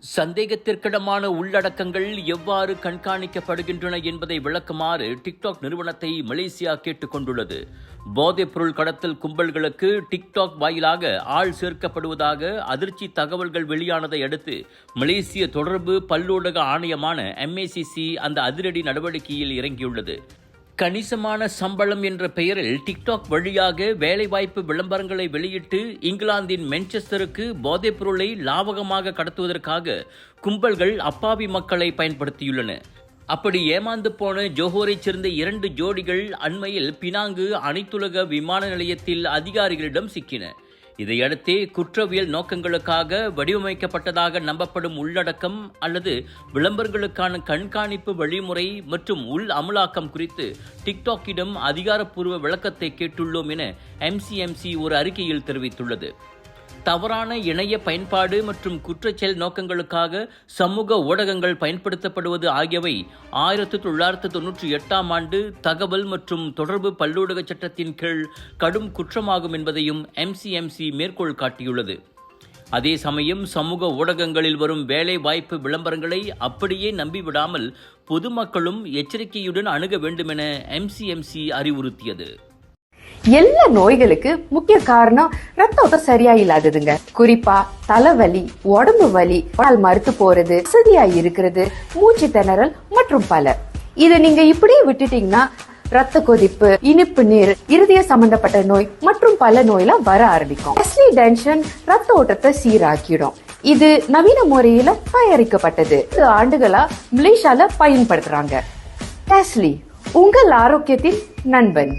சந்தேகத்திற்கிடமான உள்ளடக்கங்கள் எவ்வாறு கண்காணிக்கப்படுகின்றன என்பதை விளக்குமாறு டிக்டாக் நிறுவனத்தை மலேசியா கேட்டுக் கொண்டுள்ளது. போதைப்பொருள் கடத்தல் கும்பல்களுக்கு டிக்டாக் வாயிலாக ஆள் சேர்க்கப்படுவதாக அதிர்ச்சி தகவல்கள் வெளியானதை அடுத்து மலேசிய தொடர்பு பல்லூடக ஆணையமான MACC அந்த அதிரடி நடவடிக்கையில் இறங்கியுள்ளது. கணிசமான சம்பளம் என்ற பெயரில் டிக்டாக் வழியாக வேலைவாய்ப்பு விளம்பரங்களை வெளியிட்டு இங்கிலாந்தின் மான்செஸ்டருக்கு போதைப்பொருளை லாபகமாக கடத்துவதற்காக கும்பல்கள் அப்பாவி மக்களை பயன்படுத்தியுள்ளன. அப்படி ஏமாந்து போன ஜோஹோரைச் சேர்ந்த 2 ஜோடிகள் அண்மையில் பினாங்கு அனைத்துலக விமான நிலையத்தில் அதிகாரிகளிடம் சிக்கின. இதையடுத்தே குற்றவியல் நோக்கங்களுக்காக வடிவமைக்கப்பட்டதாக நம்பப்படும் உள்ளடக்கம் அல்லது விளம்பரங்களுக்கான கண்காணிப்பு வழிமுறை மற்றும் உள் அமலாக்கம் குறித்து டிக்டாக்கிடம் அதிகாரப்பூர்வ விளக்கத்தை கேட்டுள்ளோம் என MCMC ஒரு அறிக்கையில் தெரிவித்துள்ளது. தவறான இணைய பயன்பாடு மற்றும் குற்றச்செயல் நோக்கங்களுக்காக சமூக ஊடகங்கள் பயன்படுத்தப்படுவது ஆகியவை 1998ஆம் ஆண்டு தகவல் மற்றும் தொடர்பு பல்லூடக சட்டத்தின் கீழ் கடும் குற்றமாகும் என்பதையும் MCMC மேற்கோள் காட்டியுள்ளது. அதே சமயம் சமூக ஊடகங்களில் வரும் வேலை வாய்ப்பு விளம்பரங்களை அப்படியே நம்பிவிடாமல் பொதுமக்களும் எச்சரிக்கையுடன் அணுக வேண்டுமென MCMC அறிவுறுத்தியது. எல்லா நோய்களுக்கு முக்கிய காரணம் ரத்த ஓட்டம் சரியா இல்லாததுங்க. குறிப்பா தலைவலி, உடம்பு வலி, மறுத்து போறது, வசதியா இருக்கிறது, மூச்சு திணறல் மற்றும் பல. இதை நீங்க இப்படியே விட்டுட்டீங்கன்னா ரத்த கொதிப்பு, இனிப்பு நீர், இருதய சம்பந்தப்பட்ட நோய் மற்றும் பல நோயெல்லாம் வர ஆரம்பிக்கும். டென்ஷன் ரத்த ஓட்டத்தை சீராக்கிடும். இது நவீன முறையில தயாரிக்கப்பட்டது. ஆண்டுகளா மலேசியால பயன்படுத்துறாங்க. டெஸ்லி, உங்கள் ஆரோக்கியத்தின் நண்பன்.